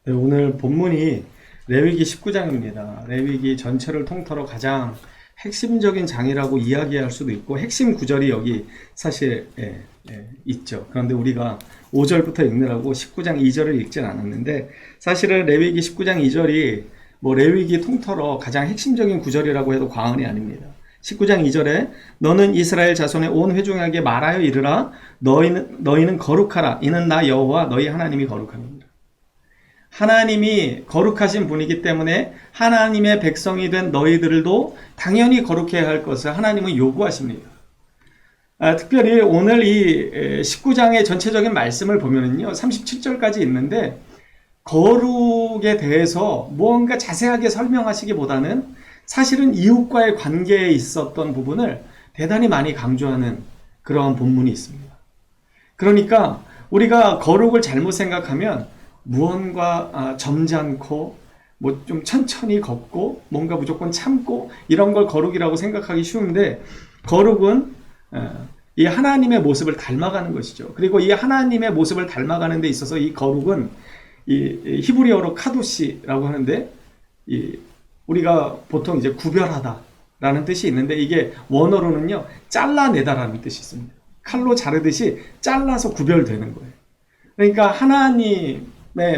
네, 오늘 본문이 레위기 19장입니다. 레위기 전체를 통틀어 가장 핵심적인 장이라고 이야기할 수도 있고 핵심 구절이 여기 사실 있죠. 그런데 우리가 5절부터 읽느라고 19장 2절을 읽진 않았는데 사실은 레위기 19장 2절이 뭐 레위기 통틀어 가장 핵심적인 구절이라고 해도 과언이 아닙니다. 19장 2절에 너는 이스라엘 자손의 온 회중에게 말하여 이르라 너희는 거룩하라 이는 나 여호와 너희 하나님이 거룩함이니라. 하나님이 거룩하신 분이기 때문에 하나님의 백성이 된 너희들도 당연히 거룩해야 할 것을 하나님은 요구하십니다. 특별히 오늘 이 19장의 전체적인 말씀을 보면은요, 37절까지 있는데 거룩에 대해서 무언가 자세하게 설명하시기보다는 사실은 이웃과의 관계에 있었던 부분을 대단히 많이 강조하는 그런 본문이 있습니다. 그러니까 우리가 거룩을 잘못 생각하면 무언가 점잖고 뭐 좀 천천히 걷고 뭔가 무조건 참고 이런 걸 거룩이라고 생각하기 쉬운데 거룩은 이 하나님의 모습을 닮아가는 것이죠. 그리고 이 하나님의 모습을 닮아가는 데 있어서 이 거룩은 이 히브리어로 카도시라고 하는데 우리가 보통 이제 구별하다라는 뜻이 있는데 이게 원어로는요 잘라내다라는 뜻이 있습니다. 칼로 자르듯이 잘라서 구별되는 거예요. 그러니까 하나님의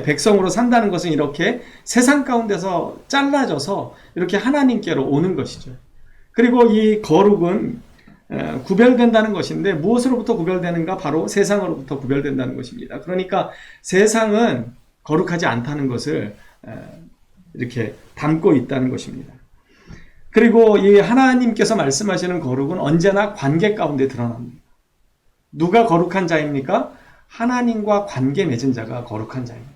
백성으로 산다는 것은 이렇게 세상 가운데서 잘라져서 이렇게 하나님께로 오는 것이죠. 그리고 이 거룩은 구별된다는 것인데 무엇으로부터 구별되는가? 바로 세상으로부터 구별된다는 것입니다. 그러니까 세상은 거룩하지 않다는 것을 이렇게 담고 있다는 것입니다. 그리고 이 하나님께서 말씀하시는 거룩은 언제나 관계 가운데 드러납니다. 누가 거룩한 자입니까? 하나님과 관계 맺은 자가 거룩한 자입니다.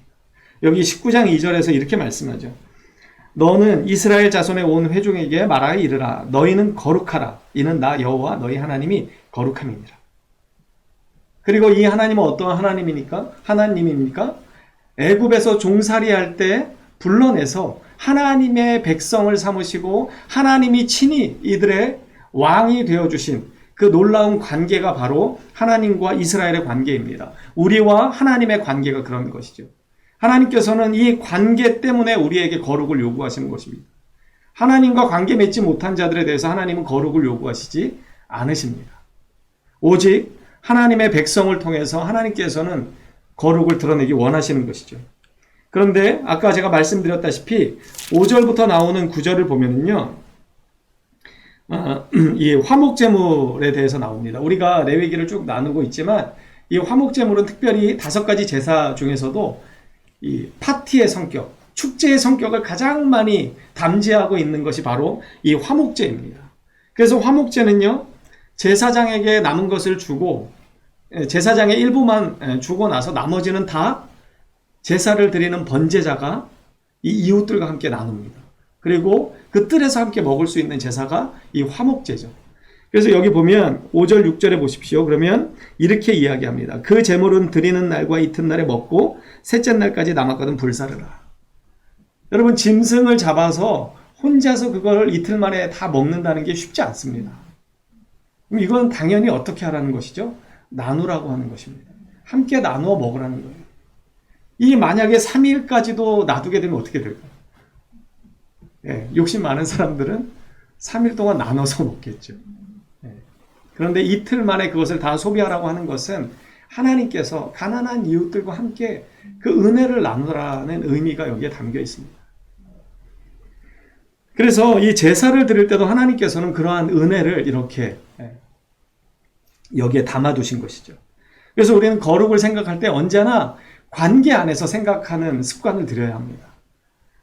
여기 19장 2절에서 이렇게 말씀하죠. 너는 이스라엘 자손의 온 회중에게 말하여 이르라. 너희는 거룩하라. 이는 나 여호와 너희 하나님이 거룩함이니라. 그리고 이 하나님은 어떠한 하나님입니까? 애굽에서 종살이할 때 불러내서 하나님의 백성을 삼으시고 하나님이 친히 이들의 왕이 되어주신 그 놀라운 관계가 바로 하나님과 이스라엘의 관계입니다. 우리와 하나님의 관계가 그런 것이죠. 하나님께서는 이 관계 때문에 우리에게 거룩을 요구하시는 것입니다. 하나님과 관계 맺지 못한 자들에 대해서 하나님은 거룩을 요구하시지 않으십니다. 오직 하나님의 백성을 통해서 하나님께서는 거룩을 드러내기 원하시는 것이죠. 그런데 아까 제가 말씀드렸다시피 5절부터 나오는 9절을 보면은요, 이 화목제물에 대해서 나옵니다. 우리가 레위기를 쭉 나누고 있지만 이 화목제물은 특별히 5가지 제사 중에서도 이 파티의 성격, 축제의 성격을 가장 많이 담지하고 있는 것이 바로 이 화목제입니다. 그래서 화목제는요, 제사장에게 남은 것을 주고 제사장의 일부만 주고 나서 나머지는 다 제사를 드리는 번제자가 이 이웃들과 함께 나눕니다. 그리고 그 뜰에서 함께 먹을 수 있는 제사가 이 화목제죠. 그래서 여기 보면 5절 6절에 보십시오. 그러면 이렇게 이야기합니다. 그 제물은 드리는 날과 이튿날에 먹고 셋째 날까지 남았거든 불사르라. 여러분, 짐승을 잡아서 혼자서 그걸 이틀 만에 다 먹는다는 게 쉽지 않습니다. 그럼 이건 당연히 어떻게 하라는 것이죠? 나누라고 하는 것입니다. 함께 나누어 먹으라는 거예요. 이 만약에 3일까지도 놔두게 되면 어떻게 될까요? 욕심 많은 사람들은 3일 동안 나눠서 먹겠죠. 그런데 이틀 만에 그것을 다 소비하라고 하는 것은 하나님께서 가난한 이웃들과 함께 그 은혜를 나누라는 의미가 여기에 담겨 있습니다. 그래서 이 제사를 드릴 때도 하나님께서는 그러한 은혜를 이렇게 여기에 담아두신 것이죠. 그래서 우리는 거룩을 생각할 때 언제나 관계 안에서 생각하는 습관을 들여야 합니다.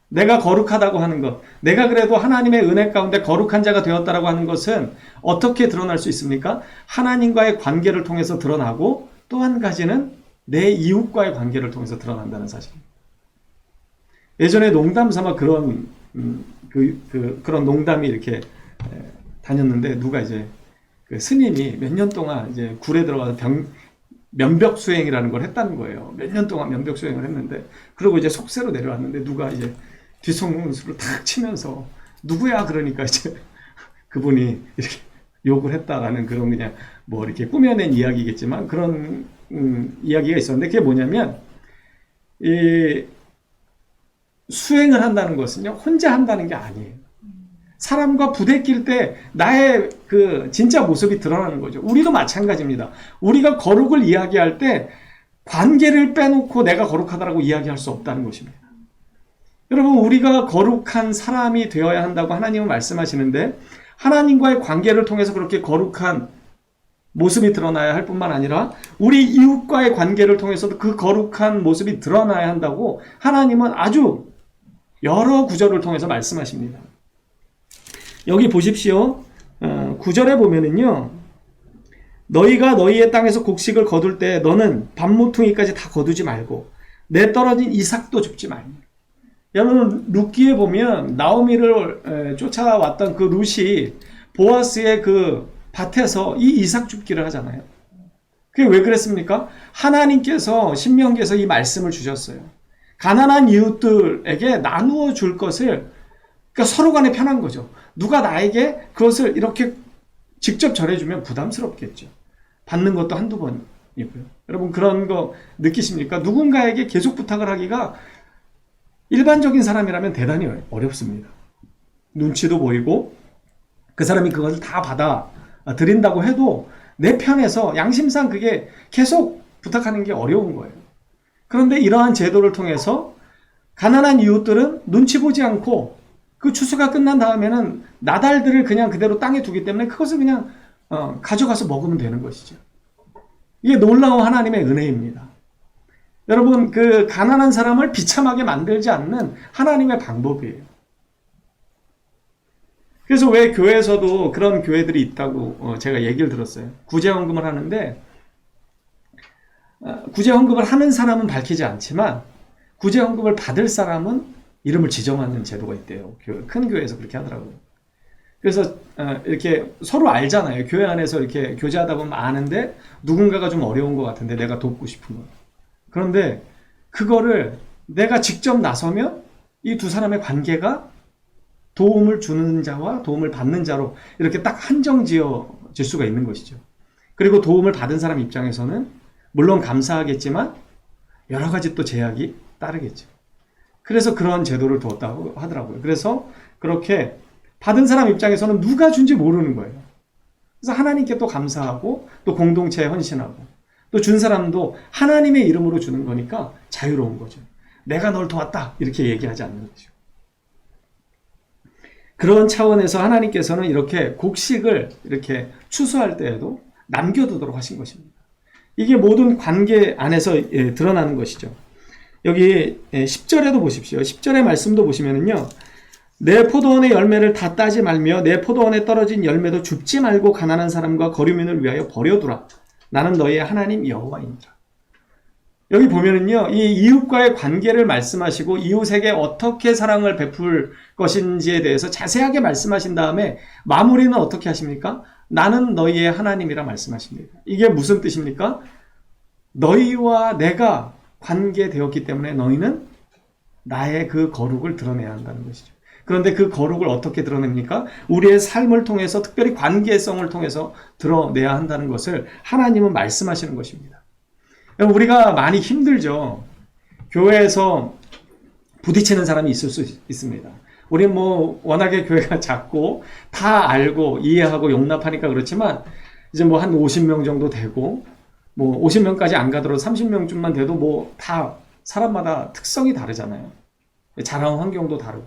내가 거룩하다고 하는 것, 내가 그래도 하나님의 은혜 가운데 거룩한 자가 되었다라고 하는 것은 어떻게 드러날 수 있습니까? 하나님과의 관계를 통해서 드러나고 또 한 가지는 내 이웃과의 관계를 통해서 드러난다는 사실입니다. 예전에 농담 삼아 그런 농담이 이렇게 다녔는데 누가 이제 그 스님이 몇 년 동안 이제 굴에 들어가서 면벽 수행이라는 걸 했다는 거예요. 몇 년 동안 면벽 수행을 했는데 그러고 이제 속세로 내려왔는데 누가 이제 뒤통수를 탁 치면서 누구야? 그러니까 이제 그분이 이렇게 욕을 했다라는 그런 그냥 뭐 이렇게 꾸며낸 이야기겠지만 그런 이야기가 있었는데 그게 뭐냐면 수행을 한다는 것은요, 혼자 한다는 게 아니에요. 사람과 부대낄 때 나의 그 진짜 모습이 드러나는 거죠. 우리도 마찬가지입니다. 우리가 거룩을 이야기할 때 관계를 빼놓고 내가 거룩하다라고 이야기할 수 없다는 것입니다. 여러분, 우리가 거룩한 사람이 되어야 한다고 하나님은 말씀하시는데, 하나님과의 관계를 통해서 그렇게 거룩한 모습이 드러나야 할 뿐만 아니라 우리 이웃과의 관계를 통해서도 그 거룩한 모습이 드러나야 한다고 하나님은 아주 여러 구절을 통해서 말씀하십니다. 여기 보십시오. 9절에 보면은요, 너희가 너희의 땅에서 곡식을 거둘 때 너는 밥 모퉁이까지 다 거두지 말고 내 떨어진 이삭도 줍지 말고. 여러분, 룻기에 보면 나오미를 쫓아왔던 그 룻이 보아스의 그 밭에서 이 이삭 줍기를 하잖아요. 그게 왜 그랬습니까? 하나님께서 신명기에서 이 말씀을 주셨어요. 가난한 이웃들에게 나누어 줄 것을, 그러니까 서로 간에 편한 거죠. 누가 나에게 그것을 이렇게 직접 전해주면 부담스럽겠죠. 받는 것도 한두 번이고요. 여러분, 그런 거 느끼십니까? 누군가에게 계속 부탁을 하기가 일반적인 사람이라면 대단히 어렵습니다. 눈치도 보이고 그 사람이 그것을 다 받아 드린다고 해도 내 편에서 양심상 그게 계속 부탁하는 게 어려운 거예요. 그런데 이러한 제도를 통해서 가난한 이웃들은 눈치 보지 않고 그 추수가 끝난 다음에는 나달들을 그냥 그대로 땅에 두기 때문에 그것을 그냥 가져가서 먹으면 되는 것이죠. 이게 놀라운 하나님의 은혜입니다. 여러분, 그 가난한 사람을 비참하게 만들지 않는 하나님의 방법이에요. 그래서 왜 교회에서도 그런 교회들이 있다고 제가 얘기를 들었어요. 구제헌금을 하는데 구제헌금을 하는 사람은 밝히지 않지만 구제헌금을 받을 사람은 이름을 지정하는 제도가 있대요. 큰 교회에서 그렇게 하더라고요. 그래서 이렇게 서로 알잖아요. 교회 안에서 이렇게 교제하다 보면 아는데 누군가가 좀 어려운 것 같은데 내가 돕고 싶은 거. 그런데 그거를 내가 직접 나서면 이 두 사람의 관계가 도움을 주는 자와 도움을 받는 자로 이렇게 딱 한정지어질 수가 있는 것이죠. 그리고 도움을 받은 사람 입장에서는 물론 감사하겠지만 여러 가지 또 제약이 따르겠죠. 그래서 그런 제도를 두었다고 하더라고요. 그래서 그렇게 받은 사람 입장에서는 누가 준지 모르는 거예요. 그래서 하나님께 또 감사하고 또 공동체에 헌신하고 또 준 사람도 하나님의 이름으로 주는 거니까 자유로운 거죠. 내가 널 도왔다 이렇게 얘기하지 않는 거죠. 그런 차원에서 하나님께서는 이렇게 곡식을 이렇게 추수할 때에도 남겨두도록 하신 것입니다. 이게 모든 관계 안에서 드러나는 것이죠. 여기 10절에도 보십시오. 10절의 말씀도 보시면은요, 내 포도원의 열매를 다 따지 말며 내 포도원에 떨어진 열매도 줍지 말고 가난한 사람과 거류민을 위하여 버려두라. 나는 너희의 하나님 여호와이니라. 여기 보면은요, 이 이웃과의 관계를 말씀하시고 이웃에게 어떻게 사랑을 베풀 것인지에 대해서 자세하게 말씀하신 다음에 마무리는 어떻게 하십니까? 나는 너희의 하나님이라 말씀하십니다. 이게 무슨 뜻입니까? 너희와 내가 관계되었기 때문에 너희는 나의 그 거룩을 드러내야 한다는 것이죠. 그런데 그 거룩을 어떻게 드러냅니까? 우리의 삶을 통해서, 특별히 관계성을 통해서 드러내야 한다는 것을 하나님은 말씀하시는 것입니다. 우리가 많이 힘들죠. 교회에서 부딪히는 사람이 있을 수 있습니다. 우리는 뭐 워낙에 교회가 작고 다 알고 이해하고 용납하니까 그렇지만 이제 뭐 한 50명 정도 되고 뭐 50명까지 안 가더라도 30명쯤만 돼도 뭐 다 사람마다 특성이 다르잖아요. 자라온 환경도 다르고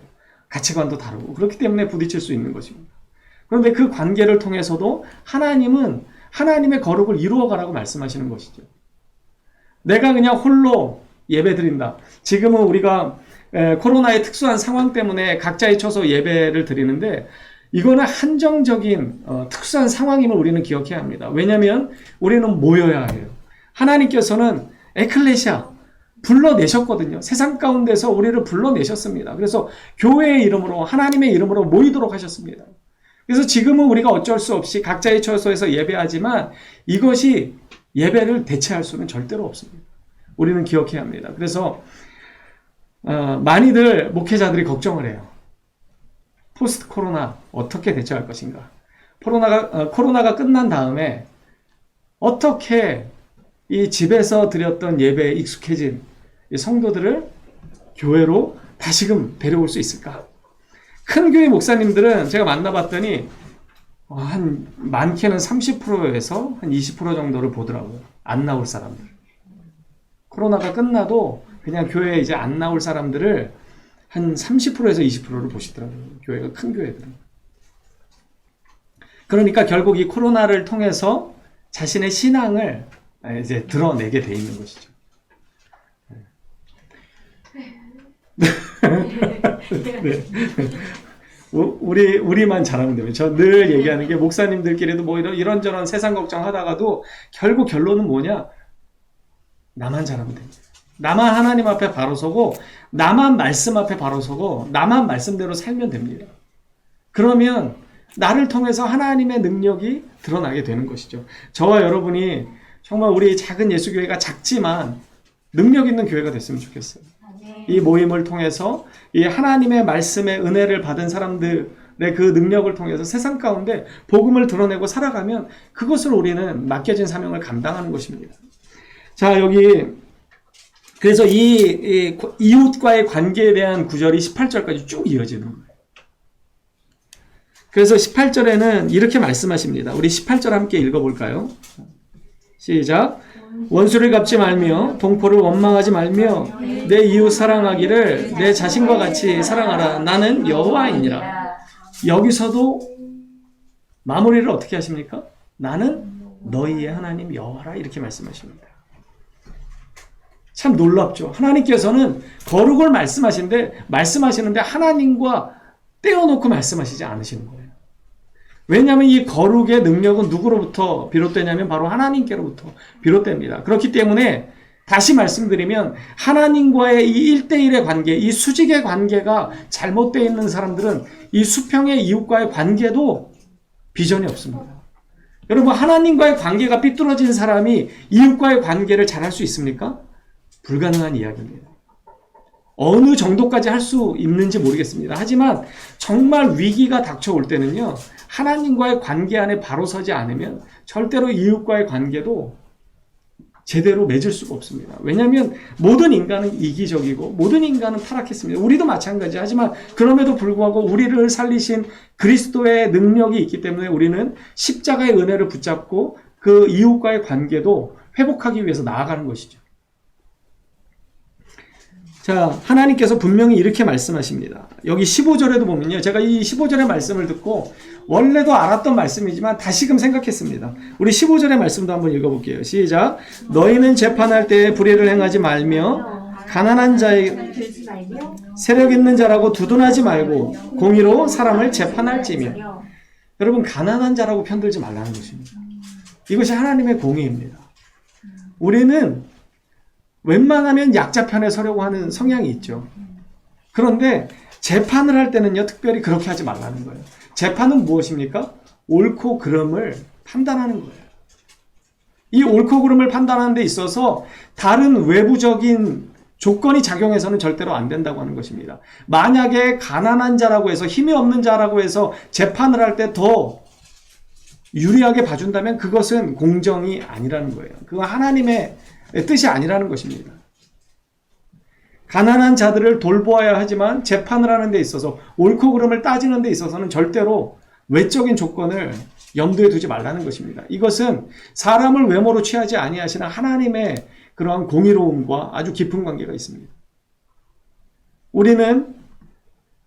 가치관도 다르고 그렇기 때문에 부딪힐 수 있는 것입니다. 그런데 그 관계를 통해서도 하나님은 하나님의 거룩을 이루어가라고 말씀하시는 것이죠. 내가 그냥 홀로 예배드린다. 지금은 우리가 코로나의 특수한 상황 때문에 각자에 쳐서 예배를 드리는데 이거는 한정적인 특수한 상황임을 우리는 기억해야 합니다. 왜냐하면 우리는 모여야 해요. 하나님께서는 에클레시아 불러내셨거든요. 세상 가운데서 우리를 불러내셨습니다. 그래서 교회의 이름으로 하나님의 이름으로 모이도록 하셨습니다. 그래서 지금은 우리가 어쩔 수 없이 각자의 처소에서 예배하지만 이것이 예배를 대체할 수는 절대로 없습니다. 우리는 기억해야 합니다. 그래서 많이들 목회자들이 걱정을 해요. 포스트 코로나 어떻게 대처할 것인가? 코로나가 끝난 다음에 어떻게 이 집에서 드렸던 예배에 익숙해진 이 성도들을 교회로 다시금 데려올 수 있을까? 큰 교회 목사님들은 제가 만나봤더니 한 많게는 30%에서 한 20% 정도를 보더라고요. 안 나올 사람들. 코로나가 끝나도 그냥 교회에 이제 안 나올 사람들을 한 30%에서 20%를 보시더라고요. 교회가 큰 교회들은. 그러니까 결국 이 코로나를 통해서 자신의 신앙을 이제 드러내게 돼 있는 것이죠. 네. 우리만 잘하면 돼요. 저 늘 얘기하는 게 목사님들끼리도 뭐 이런저런 세상 걱정하다가도 결국 결론은 뭐냐? 나만 잘하면 됩니다. 나만 하나님 앞에 바로 서고 나만 말씀 앞에 바로 서고 나만 말씀대로 살면 됩니다. 그러면 나를 통해서 하나님의 능력이 드러나게 되는 것이죠. 저와 여러분이 정말 우리 작은 예수교회가 작지만 능력 있는 교회가 됐으면 좋겠어요. 이 모임을 통해서 이 하나님의 말씀의 은혜를 받은 사람들의 그 능력을 통해서 세상 가운데 복음을 드러내고 살아가면 그것을 우리는 맡겨진 사명을 감당하는 것입니다. 자, 여기 그래서 이 이웃과의 관계에 대한 구절이 18절까지 쭉 이어지는 거예요. 그래서 18절에는 이렇게 말씀하십니다. 우리 18절 함께 읽어볼까요? 시작. 원수를 갚지 말며 동포를 원망하지 말며 내 이웃 사랑하기를 내 자신과 같이 사랑하라. 나는 여호와이니라. 여기서도 마무리를 어떻게 하십니까? 나는 너희의 하나님 여호와라 이렇게 말씀하십니다. 참 놀랍죠. 하나님께서는 거룩을 말씀하시는데 하나님과 떼어놓고 말씀하시지 않으시는 거예요. 왜냐하면 이 거룩의 능력은 누구로부터 비롯되냐면 바로 하나님께로부터 비롯됩니다. 그렇기 때문에 다시 말씀드리면 하나님과의 이 1대1의 관계, 이 수직의 관계가 잘못되어 있는 사람들은 이 수평의 이웃과의 관계도 비전이 없습니다. 여러분, 하나님과의 관계가 삐뚤어진 사람이 이웃과의 관계를 잘할 수 있습니까? 불가능한 이야기입니다. 어느 정도까지 할 수 있는지 모르겠습니다. 하지만 정말 위기가 닥쳐올 때는요, 하나님과의 관계 안에 바로 서지 않으면 절대로 이웃과의 관계도 제대로 맺을 수가 없습니다. 왜냐하면 모든 인간은 이기적이고 모든 인간은 타락했습니다. 우리도 마찬가지. 하지만 그럼에도 불구하고 우리를 살리신 그리스도의 능력이 있기 때문에 우리는 십자가의 은혜를 붙잡고 그 이웃과의 관계도 회복하기 위해서 나아가는 것이죠. 자, 하나님께서 분명히 이렇게 말씀하십니다. 여기 15절에도 보면요. 제가 이 15절의 말씀을 듣고 원래도 알았던 말씀이지만 다시금 생각했습니다. 우리 15절의 말씀도 한번 읽어볼게요. 시작. 너희는 재판할 때에 불의를 행하지 말며 가난한 자의 세력 있는 자라고 두둔하지 말고 공의로 사람을 재판할지며. 여러분, 가난한 자라고 편들지 말라는 것입니다. 이것이 하나님의 공의입니다. 우리는 웬만하면 약자 편에 서려고 하는 성향이 있죠. 그런데 재판을 할 때는요, 특별히 그렇게 하지 말라는 거예요. 재판은 무엇입니까? 옳고 그름을 판단하는 거예요. 이 옳고 그름을 판단하는 데 있어서 다른 외부적인 조건이 작용해서는 절대로 안 된다고 하는 것입니다. 만약에 가난한 자라고 해서 힘이 없는 자라고 해서 재판을 할 때 더 유리하게 봐준다면 그것은 공정이 아니라는 거예요. 그건 하나님의 뜻이 아니라는 것입니다. 가난한 자들을 돌보아야 하지만 재판을 하는 데 있어서 옳고 그름을 따지는 데 있어서는 절대로 외적인 조건을 염두에 두지 말라는 것입니다. 이것은 사람을 외모로 취하지 아니하시는 하나님의 그러한 공의로움과 아주 깊은 관계가 있습니다. 우리는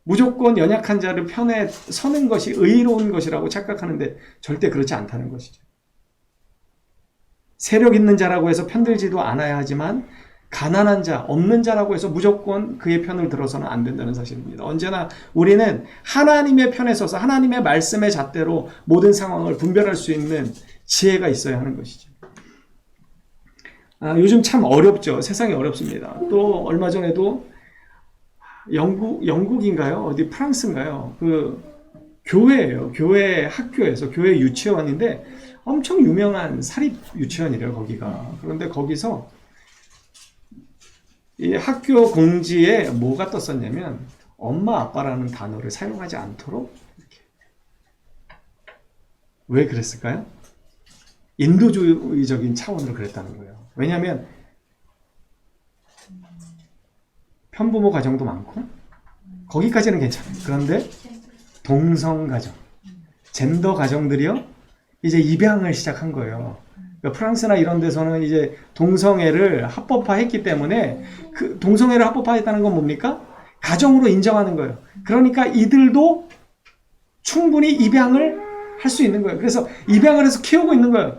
무조건 연약한 자를 편에 서는 것이 의로운 것이라고 착각하는데 절대 그렇지 않다는 것이죠. 세력 있는 자라고 해서 편들지도 않아야 하지만 가난한 자, 없는 자라고 해서 무조건 그의 편을 들어서는 안 된다는 사실입니다. 언제나 우리는 하나님의 편에 서서 하나님의 말씀의 잣대로 모든 상황을 분별할 수 있는 지혜가 있어야 하는 것이죠. 요즘 참 어렵죠. 세상이 어렵습니다. 또 얼마 전에도 영국인가요? 어디 프랑스인가요? 그 교회예요. 교회 학교에서 교회 유치원인데 엄청 유명한 사립 유치원이래요, 거기가. 그런데 거기서 이 학교 공지에 뭐가 떴었냐면 엄마 아빠라는 단어를 사용하지 않도록 이렇게. 왜 그랬을까요? 인도주의적인 차원으로 그랬다는 거예요. 왜냐하면 편부모 가정도 많고 거기까지는 괜찮아요. 그런데 동성 가정, 젠더 가정들이요, 이제 입양을 시작한 거예요. 그러니까 프랑스나 이런 데서는 이제 동성애를 합법화했기 때문에, 그 동성애를 합법화했다는 건 뭡니까? 가정으로 인정하는 거예요. 그러니까 이들도 충분히 입양을 할 수 있는 거예요. 그래서 입양을 해서 키우고 있는 거예요.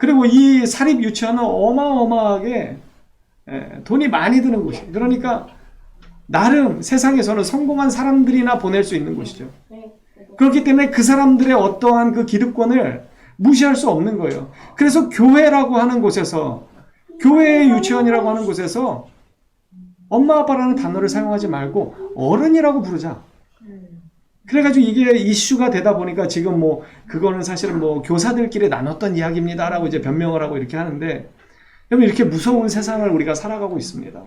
그리고 이 사립 유치원은 어마어마하게 돈이 많이 드는 곳이에요. 그러니까 나름 세상에서는 성공한 사람들이나 보낼 수 있는 곳이죠. 그렇기 때문에 그 사람들의 어떠한 그 기득권을 무시할 수 없는 거예요. 그래서 교회라고 하는 곳에서, 교회의 유치원이라고 하는 곳에서 엄마 아빠라는 단어를 사용하지 말고 어른이라고 부르자. 그래가지고 이게 이슈가 되다 보니까 지금 뭐 그거는 사실은 뭐 교사들끼리 나눴던 이야기입니다라고 이제 변명을 하고 이렇게 하는데, 여러분 이렇게 무서운 세상을 우리가 살아가고 있습니다.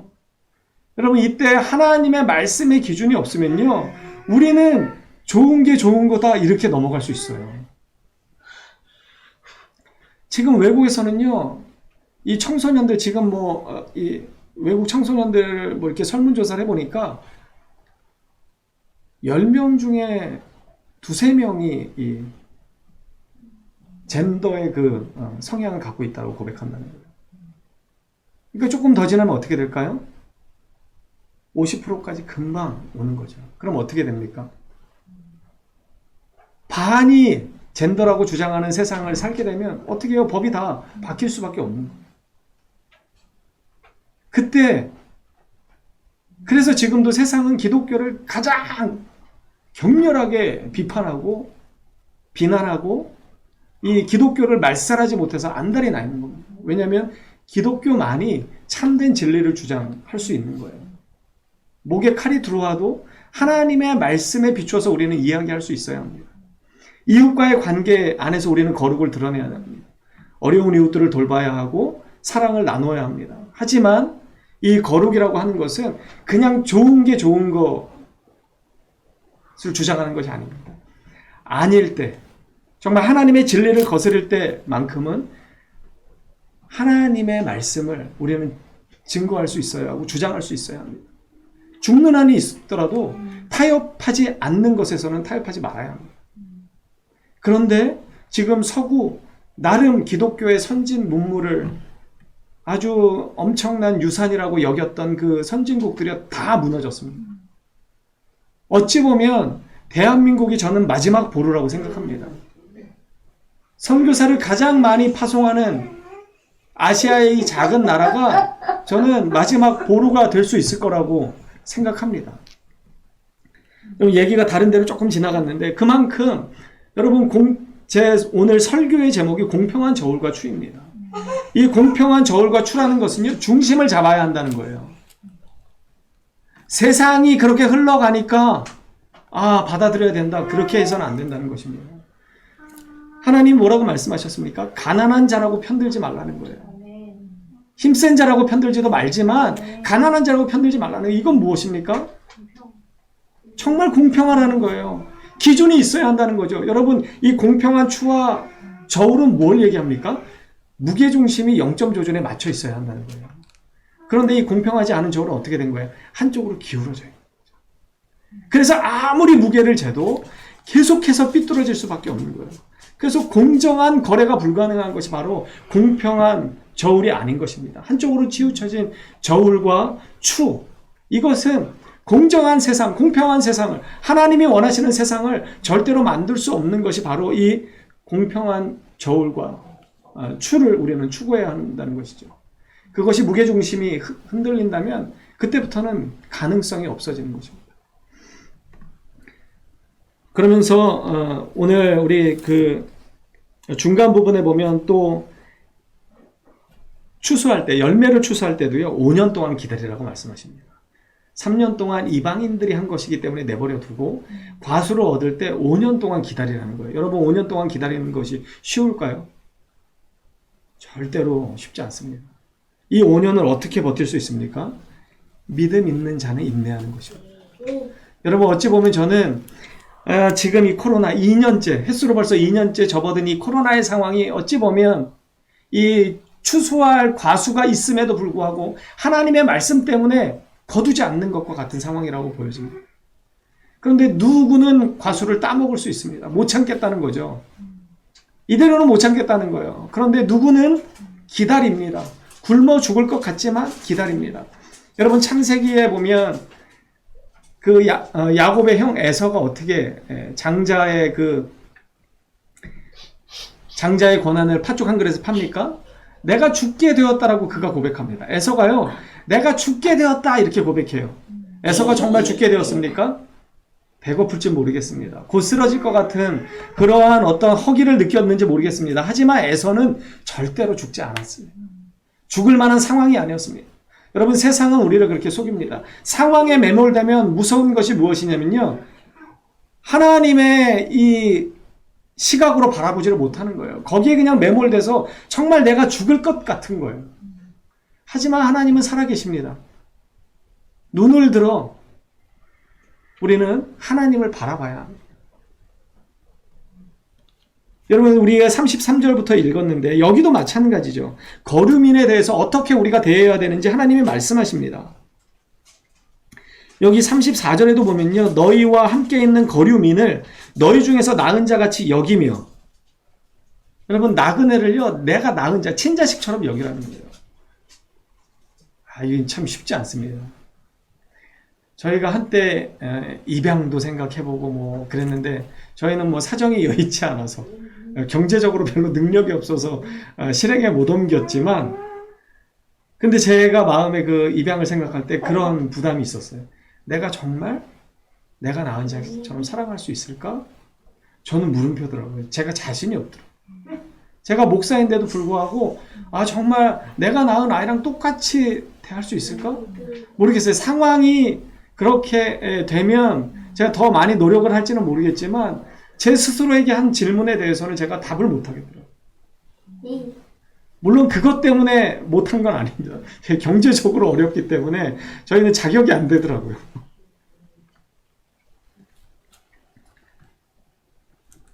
여러분 이때 하나님의 말씀의 기준이 없으면요, 우리는 좋은 게 좋은 거다 이렇게 넘어갈 수 있어요. 지금 외국에서는요, 이 청소년들 지금 이 외국 청소년들 뭐 이렇게 설문조사를 해보니까 10명 중에 2~3명이 이 젠더의 그 성향을 갖고 있다고 고백한다는 거예요. 그러니까 조금 더 지나면 어떻게 될까요? 50%까지 금방 오는 거죠. 그럼 어떻게 됩니까? 반이 젠더라고 주장하는 세상을 살게 되면 어떻게 해요? 법이 다 바뀔 수밖에 없는 거예요. 그때, 그래서 지금도 세상은 기독교를 가장 격렬하게 비판하고 비난하고 이 기독교를 말살하지 못해서 안달이 나 있는 겁니다. 왜냐하면 기독교만이 참된 진리를 주장할 수 있는 거예요. 목에 칼이 들어와도 하나님의 말씀에 비추어서 우리는 이야기할 수 있어야 합니다. 이웃과의 관계 안에서 우리는 거룩을 드러내야 합니다. 어려운 이웃들을 돌봐야 하고 사랑을 나눠야 합니다. 하지만 이 거룩이라고 하는 것은 그냥 좋은 게 좋은 것을 주장하는 것이 아닙니다. 아닐 때, 정말 하나님의 진리를 거스릴 때만큼은 하나님의 말씀을 우리는 증거할 수 있어야 하고 주장할 수 있어야 합니다. 죽는 한이 있더라도 타협하지 않는 것에서는 타협하지 말아야 합니다. 그런데 지금 서구 나름 기독교의 선진 문물을 아주 엄청난 유산이라고 여겼던 그 선진국들이 다 무너졌습니다. 어찌 보면 대한민국이 저는 마지막 보루라고 생각합니다. 선교사를 가장 많이 파송하는 아시아의 이 작은 나라가 저는 마지막 보루가 될 수 있을 거라고 생각합니다. 얘기가 다른 데로 조금 지나갔는데, 그만큼 여러분 제 오늘 설교의 제목이 공평한 저울과 추입니다. 이 공평한 저울과 추라는 것은요, 중심을 잡아야 한다는 거예요. 세상이 그렇게 흘러가니까 받아들여야 된다, 그렇게 해서는 안 된다는 것입니다. 하나님 뭐라고 말씀하셨습니까? 가난한 자라고 편들지 말라는 거예요. 힘센 자라고 편들지도 말지만 가난한 자라고 편들지 말라는 거예요. 이건 무엇입니까? 정말 공평하라는 거예요. 기준이 있어야 한다는 거죠. 여러분, 이 공평한 추와 저울은 뭘 얘기합니까? 무게중심이 0점 조준에 맞춰 있어야 한다는 거예요. 그런데 이 공평하지 않은 저울은 어떻게 된 거예요? 한쪽으로 기울어져요. 그래서 아무리 무게를 재도 계속해서 삐뚤어질 수밖에 없는 거예요. 그래서 공정한 거래가 불가능한 것이 바로 공평한 저울이 아닌 것입니다. 한쪽으로 치우쳐진 저울과 추, 이것은 공정한 세상, 공평한 세상을, 하나님이 원하시는 세상을 절대로 만들 수 없는 것이 바로 이 공평한 저울과 추를 우리는 추구해야 한다는 것이죠. 그것이 무게중심이 흔들린다면 그때부터는 가능성이 없어지는 것입니다. 그러면서 오늘 우리 그 중간 부분에 보면 또 추수할 때, 열매를 추수할 때도요, 5년 동안 기다리라고 말씀하십니다. 3년 동안 이방인들이 한 것이기 때문에 내버려 두고 과수를 얻을 때 5년 동안 기다리라는 거예요. 여러분, 5년 동안 기다리는 것이 쉬울까요? 절대로 쉽지 않습니다. 이 5년을 어떻게 버틸 수 있습니까? 믿음 있는 자는 인내하는 것입니다. 여러분, 어찌 보면 저는 지금 이 코로나 2년째, 횟수로 벌써 2년째 접어든 이 코로나의 상황이 어찌 보면 이 추수할 과수가 있음에도 불구하고 하나님의 말씀 때문에 거두지 않는 것과 같은 상황이라고 보여집니다. 그런데 누구는 과수를 따먹을 수 있습니다. 못 참겠다는 거죠. 이대로는 못 참겠다는 거예요. 그런데 누구는 기다립니다. 굶어 죽을 것 같지만 기다립니다. 여러분 창세기에 보면 그 야곱의 형 에서가 어떻게 장자의 권한을 팥죽 한 그릇에 팝니까? 내가 죽게 되었다라고 그가 고백합니다. 에서가요, 내가 죽게 되었다 이렇게 고백해요. 에서가 정말 죽게 되었습니까? 배고플지 모르겠습니다. 곧 쓰러질 것 같은 그러한 어떤 허기를 느꼈는지 모르겠습니다. 하지만 에서는 절대로 죽지 않았습니다. 죽을 만한 상황이 아니었습니다. 여러분 세상은 우리를 그렇게 속입니다. 상황에 매몰되면 무서운 것이 무엇이냐면요, 하나님의 이 시각으로 바라보지를 못하는 거예요. 거기에 그냥 매몰돼서 정말 내가 죽을 것 같은 거예요. 하지만 하나님은 살아계십니다. 눈을 들어 우리는 하나님을 바라봐야 합니다. 여러분 우리가 33절부터 읽었는데 여기도 마찬가지죠. 거류민에 대해서 어떻게 우리가 대해야 되는지 하나님이 말씀하십니다. 여기 34절에도 보면요, 너희와 함께 있는 거류민을 너희 중에서 낳은 자같이 여기며, 여러분 나그네를요 내가 낳은 자, 친자식처럼 여기라는 거예요. 이게 참 쉽지 않습니다. 저희가 한때 입양도 생각해보고 뭐 그랬는데 저희는 뭐 사정이 여의치 않아서 경제적으로 별로 능력이 없어서 실행에 못 옮겼지만, 근데 제가 마음에 그 입양을 생각할 때 그런 부담이 있었어요. 내가 정말 내가 낳은 자식처럼 사랑할 수 있을까? 저는 물음표더라고요. 제가 자신이 없더라고요. 제가 목사인데도 불구하고 정말 내가 낳은 아이랑 똑같이 대할 수 있을까? 모르겠어요. 상황이 그렇게 되면 제가 더 많이 노력을 할지는 모르겠지만 제 스스로에게 한 질문에 대해서는 제가 답을 못 하겠더라고요. 물론 그것 때문에 못한 건 아닙니다. 경제적으로 어렵기 때문에 저희는 자격이 안 되더라고요.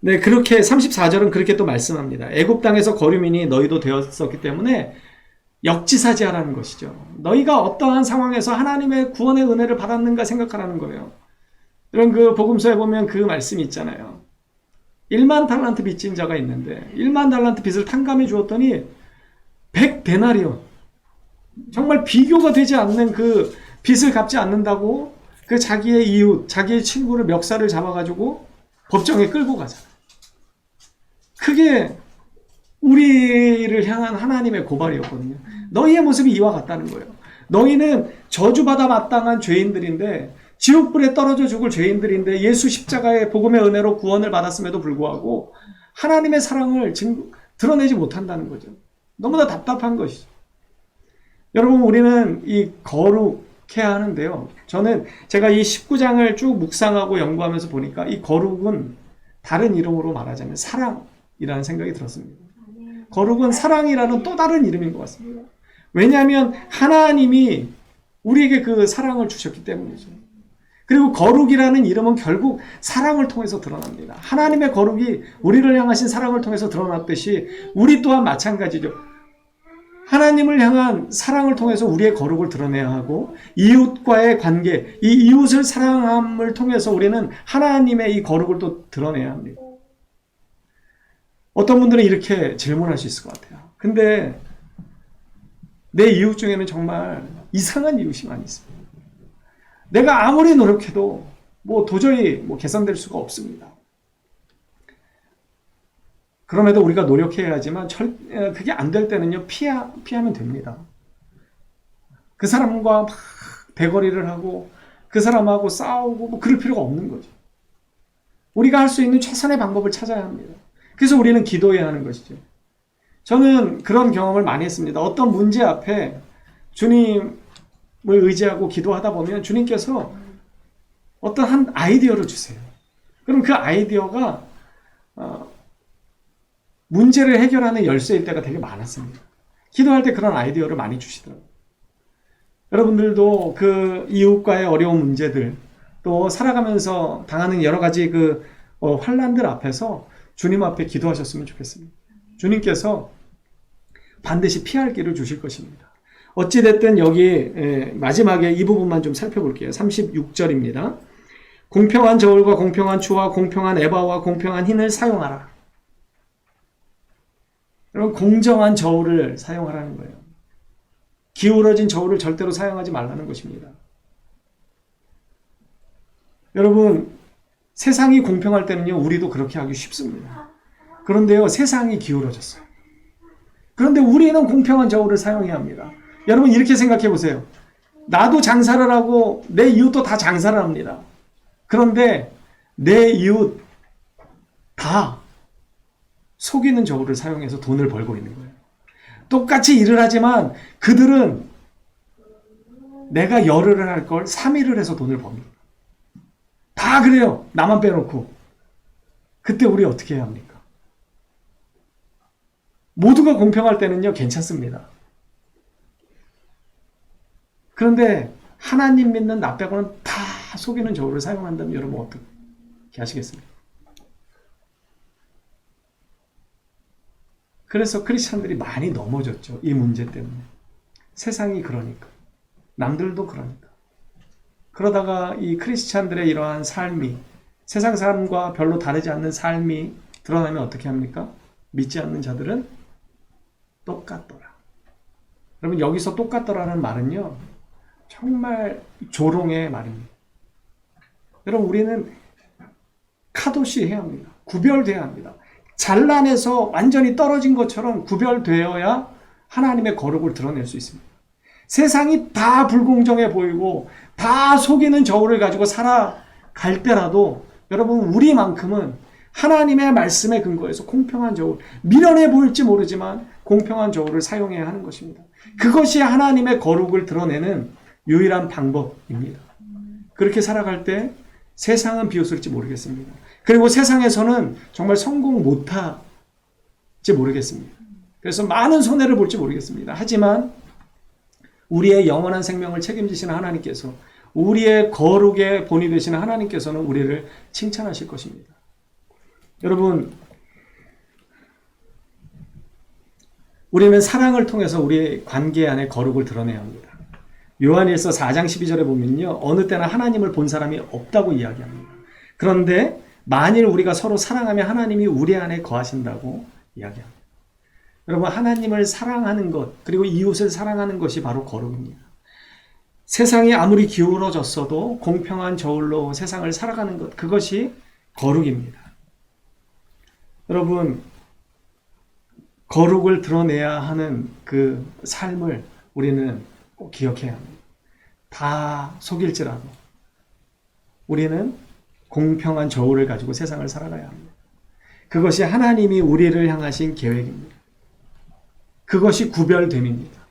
네, 그렇게 34절은 그렇게 또 말씀합니다. 애굽 땅에서 거류민이 너희도 되었었기 때문에 역지사지하라는 것이죠. 너희가 어떠한 상황에서 하나님의 구원의 은혜를 받았는가 생각하라는 거예요. 이런 그 복음서에 보면 그 말씀이 있잖아요. 1만 달란트 빚진 자가 있는데 1만 달란트 빚을 탕감해 주었더니 100데나리온, 정말 비교가 되지 않는 그 빚을 갚지 않는다고 그 자기의 이웃, 자기의 친구를 멱살을 잡아가지고 법정에 끌고 가잖아요. 그게 우리를 향한 하나님의 고발이었거든요. 너희의 모습이 이와 같다는 거예요. 너희는 저주받아 마땅한 죄인들인데, 지옥불에 떨어져 죽을 죄인들인데 예수 십자가의 복음의 은혜로 구원을 받았음에도 불구하고 하나님의 사랑을 드러내지 못한다는 거죠. 너무나 답답한 것이죠. 여러분 우리는 이 거룩해야 하는데요. 저는 제가 이 19장을 쭉 묵상하고 연구하면서 보니까 이 거룩은 다른 이름으로 말하자면 사랑이라는 생각이 들었습니다. 거룩은 사랑이라는 또 다른 이름인 것 같습니다. 왜냐하면 하나님이 우리에게 그 사랑을 주셨기 때문이죠. 그리고 거룩이라는 이름은 결국 사랑을 통해서 드러납니다. 하나님의 거룩이 우리를 향하신 사랑을 통해서 드러났듯이 우리 또한 마찬가지죠. 하나님을 향한 사랑을 통해서 우리의 거룩을 드러내야 하고, 이웃과의 관계, 이 이웃을 사랑함을 통해서 우리는 하나님의 이 거룩을 또 드러내야 합니다. 어떤 분들은 이렇게 질문할 수 있을 것 같아요. 근데 내 이웃 중에는 정말 이상한 이웃이 많이 있습니다. 내가 아무리 노력해도 도저히 개선될 수가 없습니다. 그럼에도 우리가 노력해야 하지만 그게 안 될 때는요, 피하면 됩니다. 그 사람과 막 대거리를 하고 그 사람하고 싸우고 그럴 필요가 없는 거죠. 우리가 할 수 있는 최선의 방법을 찾아야 합니다. 그래서 우리는 기도해야 하는 것이죠. 저는 그런 경험을 많이 했습니다. 어떤 문제 앞에 주님을 의지하고 기도하다 보면 주님께서 어떤 한 아이디어를 주세요. 그럼 그 아이디어가 문제를 해결하는 열쇠일 때가 되게 많았습니다. 기도할 때 그런 아이디어를 많이 주시더라고요. 여러분들도 그 이웃과의 어려운 문제들, 또 살아가면서 당하는 여러 가지 그 환난들 앞에서 주님 앞에 기도하셨으면 좋겠습니다. 주님께서 반드시 피할 길을 주실 것입니다. 어찌됐든 여기 마지막에 이 부분만 좀 살펴볼게요. 36절입니다. 공평한 저울과 공평한 추와 공평한 에바와 공평한 흰을 사용하라. 여러분, 공정한 저울을 사용하라는 거예요. 기울어진 저울을 절대로 사용하지 말라는 것입니다. 여러분, 세상이 공평할 때는요, 우리도 그렇게 하기 쉽습니다. 그런데요, 세상이 기울어졌어요. 그런데 우리는 공평한 저울을 사용해야 합니다. 여러분, 이렇게 생각해 보세요. 나도 장사를 하고 내 이웃도 다 장사를 합니다. 그런데 내 이웃 다 속이는 저울을 사용해서 돈을 벌고 있는 거예요. 똑같이 일을 하지만 그들은 내가 열흘을 할 걸 3일을 해서 돈을 법니다. 다 그래요. 나만 빼놓고. 그때 우리 어떻게 해야 합니까? 모두가 공평할 때는요, 괜찮습니다. 그런데 하나님 믿는 나 빼고는 다 속이는 저울을 사용한다면 여러분 어떻게 하시겠습니까? 그래서 크리스찬들이 많이 넘어졌죠. 이 문제 때문에. 세상이 그러니까. 남들도 그러니까. 그러다가 이 크리스찬들의 이러한 삶이 세상 사람과 별로 다르지 않는 삶이 드러나면 어떻게 합니까? 믿지 않는 자들은 똑같더라. 여러분, 여기서 똑같더라는 말은요, 정말 조롱의 말입니다. 여러분, 우리는 카도시 해야 합니다. 구별돼야 합니다. 잘난에서 완전히 떨어진 것처럼 구별되어야 하나님의 거룩을 드러낼 수 있습니다. 세상이 다 불공정해 보이고 다 속이는 저울을 가지고 살아갈 때라도 여러분, 우리만큼은 하나님의 말씀에 근거해서 공평한 저울, 미련해 보일지 모르지만 공평한 저울을 사용해야 하는 것입니다. 그것이 하나님의 거룩을 드러내는 유일한 방법입니다. 그렇게 살아갈 때 세상은 비웃을지 모르겠습니다. 그리고 세상에서는 정말 성공 못할지 모르겠습니다. 그래서 많은 손해를 볼지 모르겠습니다. 하지만 우리의 영원한 생명을 책임지시는 하나님께서, 우리의 거룩의 본이 되시는 하나님께서는 우리를 칭찬하실 것입니다. 여러분, 우리는 사랑을 통해서 우리의 관계 안에 거룩을 드러내야 합니다. 요한일서 4장 12절에 보면요, 어느 때나 하나님을 본 사람이 없다고 이야기합니다. 그런데 만일 우리가 서로 사랑하면 하나님이 우리 안에 거하신다고 이야기합니다. 여러분, 하나님을 사랑하는 것, 그리고 이웃을 사랑하는 것이 바로 거룩입니다. 세상이 아무리 기울어졌어도 공평한 저울로 세상을 살아가는 것, 그것이 거룩입니다. 여러분, 거룩을 드러내야 하는 그 삶을 우리는 꼭 기억해야 합니다. 다 속일지라도 우리는 공평한 저울을 가지고 세상을 살아가야 합니다. 그것이 하나님이 우리를 향하신 계획입니다. 그것이 구별됨입니다.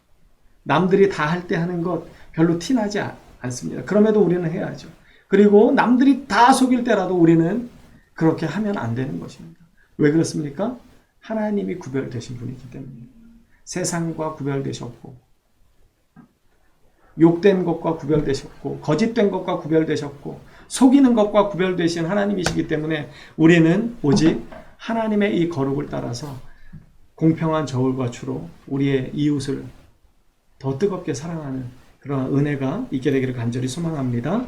남들이 다 할 때 하는 것 별로 티나지 않습니다. 그럼에도 우리는 해야죠. 그리고 남들이 다 속일 때라도 우리는 그렇게 하면 안 되는 것입니다. 왜 그렇습니까? 하나님이 구별되신 분이기 때문입니다. 세상과 구별되셨고, 욕된 것과 구별되셨고, 거짓된 것과 구별되셨고, 속이는 것과 구별되신 하나님이시기 때문에 우리는 오직 하나님의 이 거룩을 따라서 공평한 저울과 추로 우리의 이웃을 더 뜨겁게 사랑하는 그런 은혜가 있게 되기를 간절히 소망합니다.